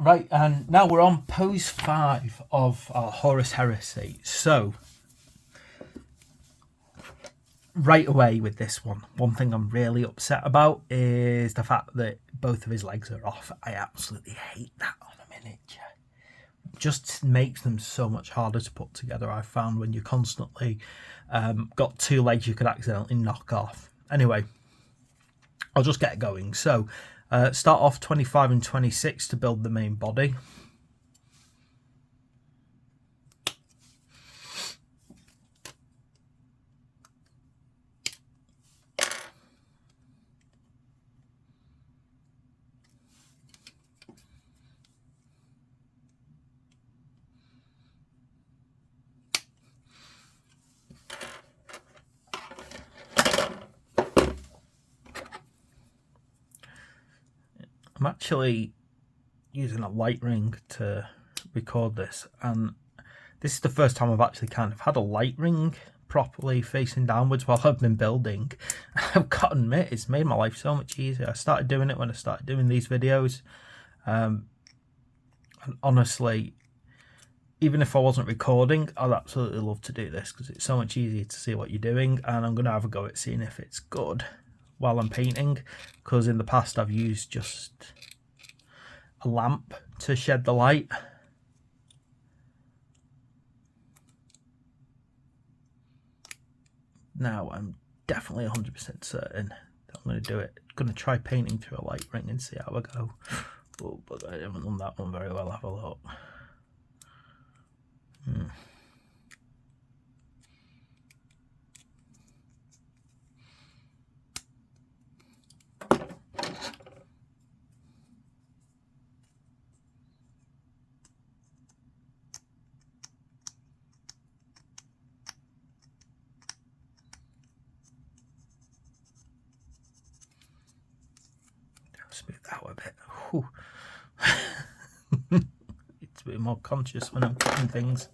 Right, and now we're on pose 5 of our Horus Heresy. So, right away with this one thing I'm really upset about is the fact that both of his legs are off. I absolutely hate that on a miniature. It just makes them so much harder to put together, I found, when you constantly got 2 legs you could accidentally knock off. Anyway, I'll just get going. So, start off 25 and 26 to build the main body. I'm actually using a light ring to record this, and this is the first time I've actually kind of had a light ring properly facing downwards while I've been building. I've got to admit, it's made my life so much easier. I started doing it when I started doing these videos, and honestly, even if I wasn't recording, I'd absolutely love to do this because it's so much easier to see what you're doing, and I'm going to have a go at seeing if it's good while I'm painting, because in the past I've used just a lamp to shed the light. Now I'm definitely 100% certain that I'm going to do it. I'm going to try painting through a light ring and see how I go. Oh, but I haven't done that one very well. Have a look. Smooth that out a bit. It's a bit more conscious when I'm cutting things.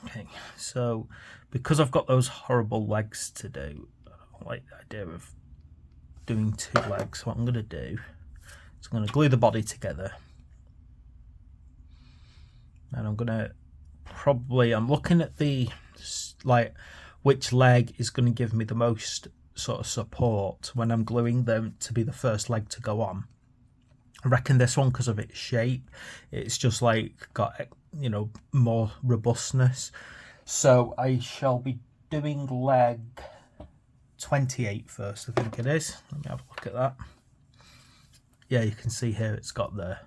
Okay, so because I've got those horrible legs to do, I don't like the idea of doing 2 legs. What I'm going to do is I'm going to glue the body together, and I'm going to I'm looking at the which leg is going to give me the most sort of support when I'm gluing them to be the first leg to go on. I reckon this one, because of its shape, it's just like got, you know, more robustness. So I shall be doing leg 28 first, I think it is. Let me have a look at that. Yeah, you can see here it's got the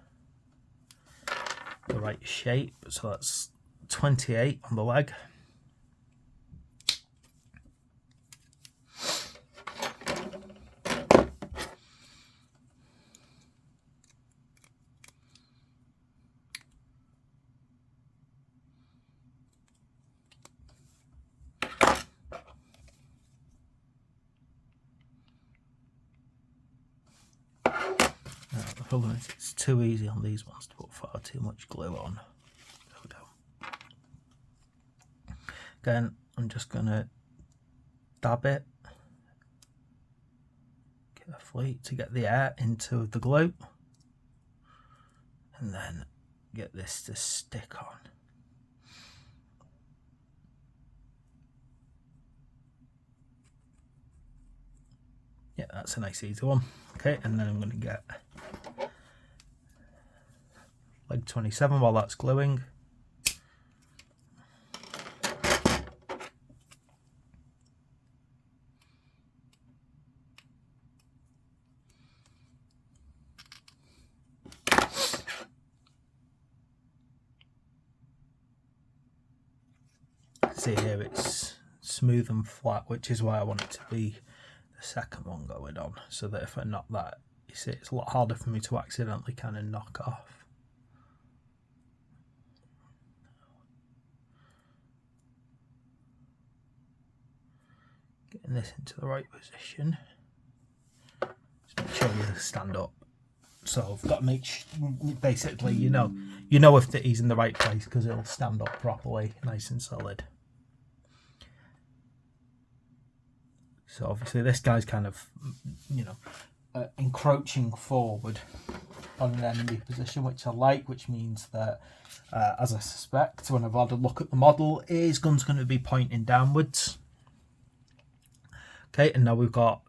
right shape. So that's 28 on the leg. The problem is it's too easy on these ones to put far too much glue on. There we go. Again, I'm just going to dab it carefully to get the air into the glue, and then get this to stick on. Yeah, that's a nice easy one. Okay, and then I'm going to get leg 27 while that's gluing. See here it's smooth and flat, which is why I want it to be the second one going on, so that if I knock that, you see it's a lot harder for me to accidentally kind of knock off. Getting this into the right position. Just make sure you stand up So I've got to make basically, you know if he's in the right place because it'll stand up properly, nice and solid. So obviously this guy's kind of, encroaching forward on an enemy position, which I like, which means that, as I suspect, when I've had a look at the model, his gun's going to be pointing downwards. Okay, and now we've got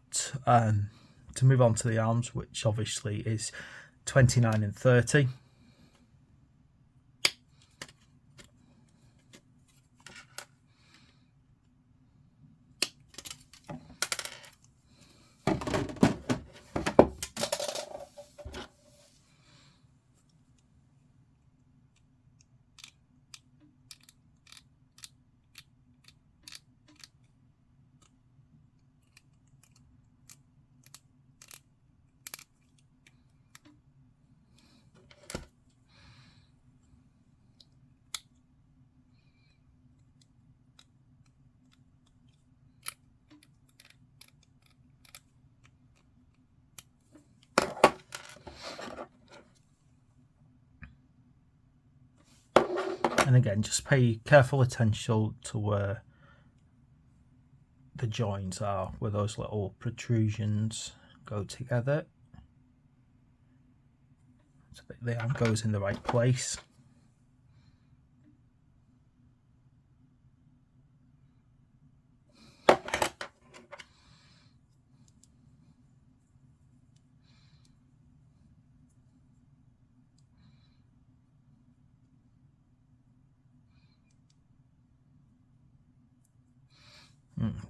to move on to the arms, which obviously is 29 and 30. And again, just pay careful attention to where the joins are, where those little protrusions go together. So that the arm goes in the right place.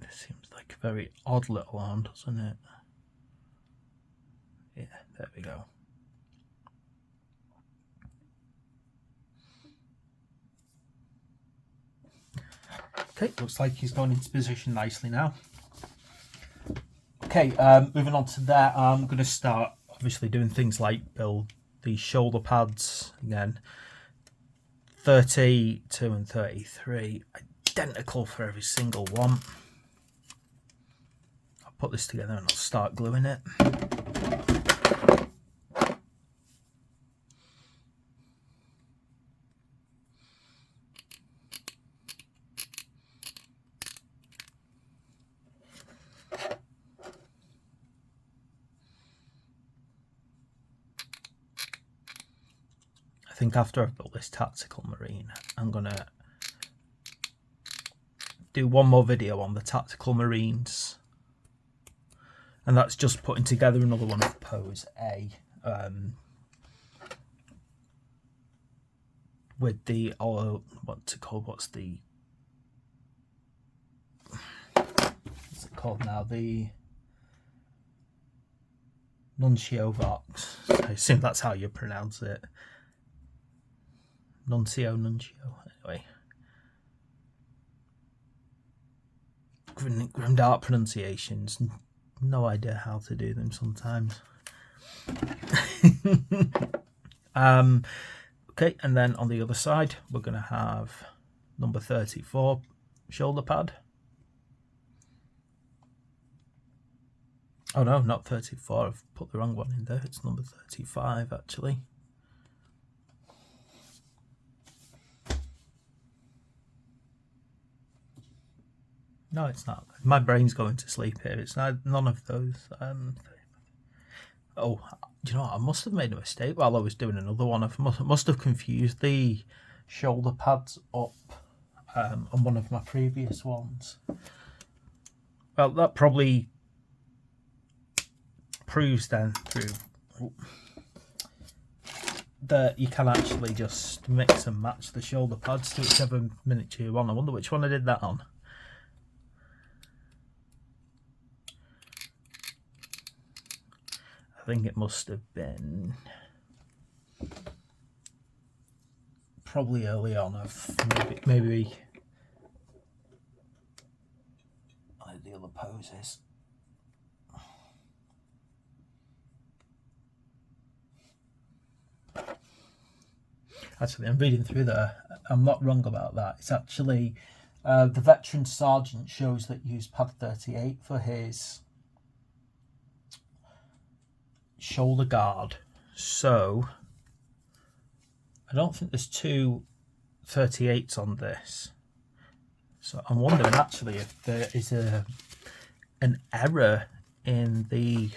This seems like a very odd little arm, doesn't it? Yeah, there we go. Okay, looks like he's going into position nicely now. Okay, moving on to that, I'm going to start obviously doing things like build the shoulder pads again. 32 and 33, identical for every single one. I'll put this together and I'll start gluing it. I think after I've built this tactical marine, I'm gonna do one more video on the tactical marines, and that's just putting together another one of pose A with the what's it called now, the Nuncio Vox. I assume that's how you pronounce it. Nuncio. Anyway, grim dark pronunciations. No idea how to do them sometimes. Okay, and then on the other side, we're going to have number 34 shoulder pad. Oh no, not 34. I've put the wrong one in there. It's number 35 actually. No, it's not. My brain's going to sleep here. It's none of those. Oh, do you know what? I must have made a mistake while I was doing another one. I must have confused the shoulder pads up on one of my previous ones. Well, that probably proves then through that you can actually just mix and match the shoulder pads to whichever miniature you want. I wonder which one I did that on. I think it must have been probably early on of maybe the other poses. Actually, I'm reading through there. I'm not wrong about that. It's actually the veteran sergeant shows that used pad 38 for his shoulder guard. So I don't think there's two 38s on this. So I'm wondering actually if there is an error in the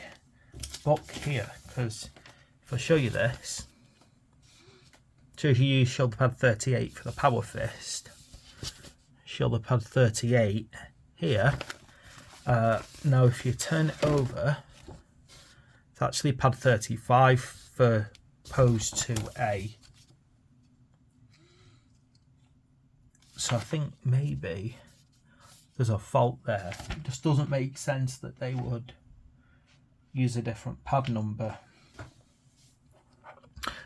book here, because if I show you this, it shows you use shoulder pad 38 for the power fist, shoulder pad 38 here. Now if you turn it over, it's actually pad 35 for pose 2A. So I think maybe there's a fault there. It just doesn't make sense that they would use a different pad number.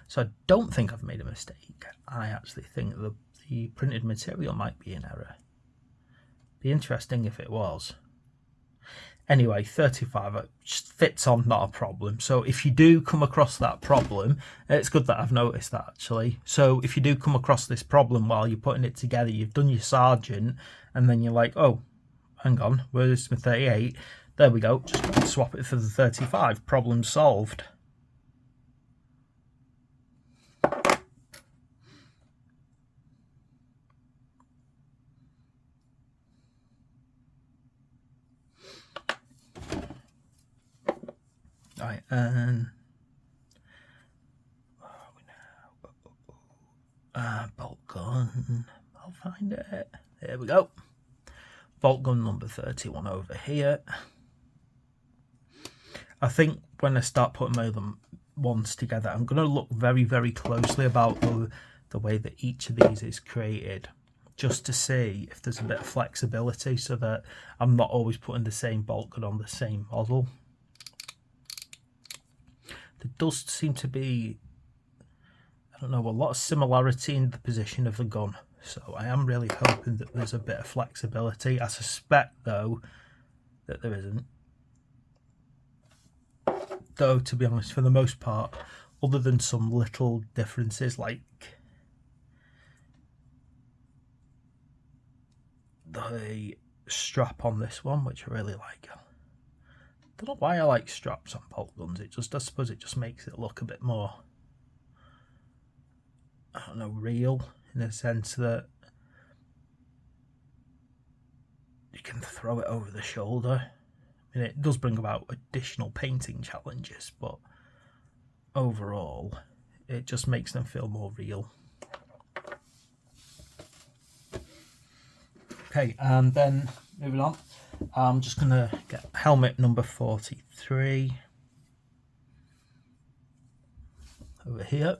So I don't think I've made a mistake. I actually think the printed material might be in error. Be interesting if it was. Anyway, 35 just fits on, not a problem. So if you do come across that problem, it's good that I've noticed that actually. So if you do come across this problem while you're putting it together, you've done your sergeant, and then you're like, oh, hang on, where's my 38? There we go, just swap it for the 35. Problem solved. Right, and bolt gun, I'll find it. There we go. Bolt gun number 31 over here. I think when I start putting my other ones together, I'm going to look very, very closely about the way that each of these is created, just to see if there's a bit of flexibility so that I'm not always putting the same bolt gun on the same model. There does seem to be, I don't know, a lot of similarity in the position of the gun. So I am really hoping that there's a bit of flexibility. I suspect, though, that there isn't. Though, to be honest, for the most part, other than some little differences like the strap on this one, which I really like. I don't know why I like straps on bolt guns. I suppose it just makes it look a bit more, I don't know, real, in the sense that you can throw it over the shoulder. I mean, it does bring about additional painting challenges, but overall, it just makes them feel more real. Okay, and then moving on, I'm just going to get helmet number 43 over here.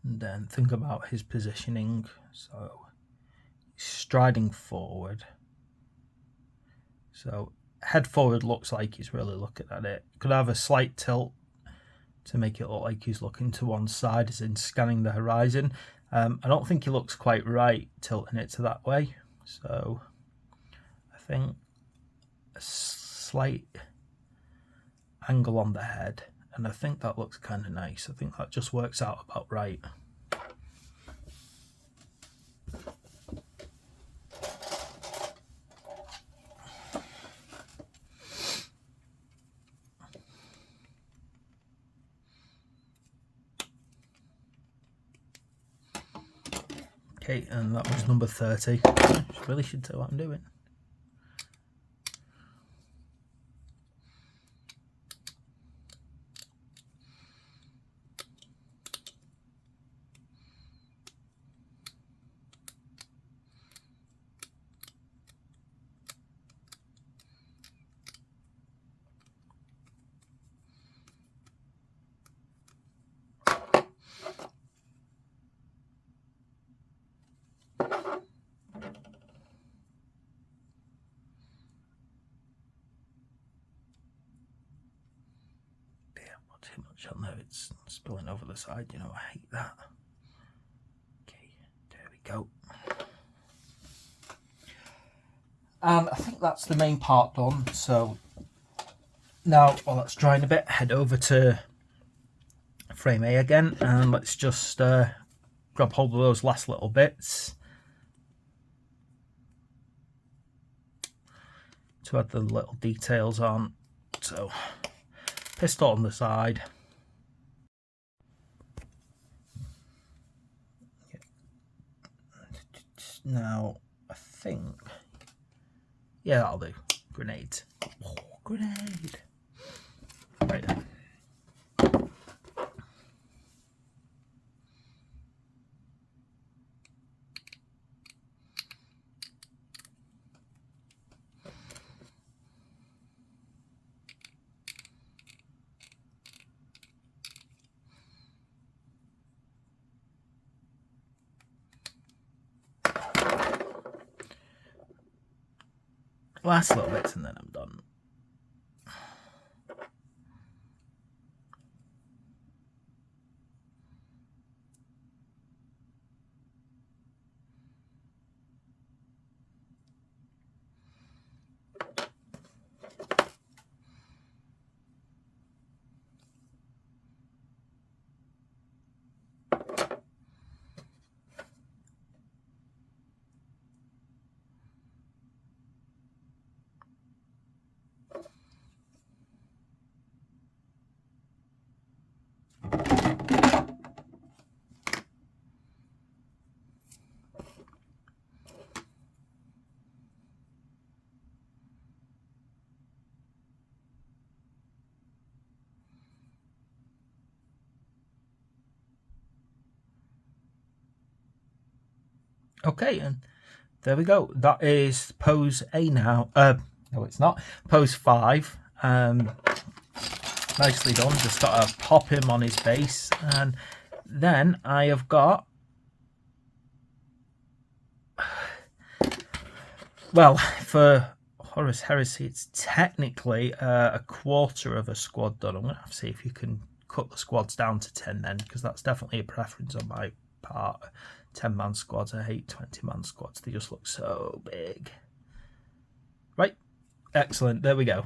And then think about his positioning. So he's striding forward. So head forward looks like he's really looking at it. Could have a slight tilt to make it look like he's looking to one side, as in scanning the horizon. I don't think he looks quite right tilting it to that way. So I think a slight angle on the head, and I think that looks kind of nice. I think that just works out about right. Okay, and that was number 30. I really should tell what I'm doing. Too much on there, it's spilling over the side, you know, I hate that. Okay, there we go. And I think that's the main part done. So now, while that's drying a bit, head over to frame A again, and let's just grab hold of those last little bits to add the little details on. So pistol on the side. Now, I think, yeah, that'll do. Grenade. Oh, grenade. Right then. Last little bits and then I'm done. Okay, and there we go. That is pose A now. No, it's not. Pose 5. Nicely done. Just got to pop him on his base, and then I have got, well, for Horus Heresy, it's technically a quarter of a squad done. I'm going to have to see if you can cut the squads down to 10 then, because that's definitely a preference on my part. 10-man squads, I hate 20-man squads. They just look so big. Right, excellent. There we go.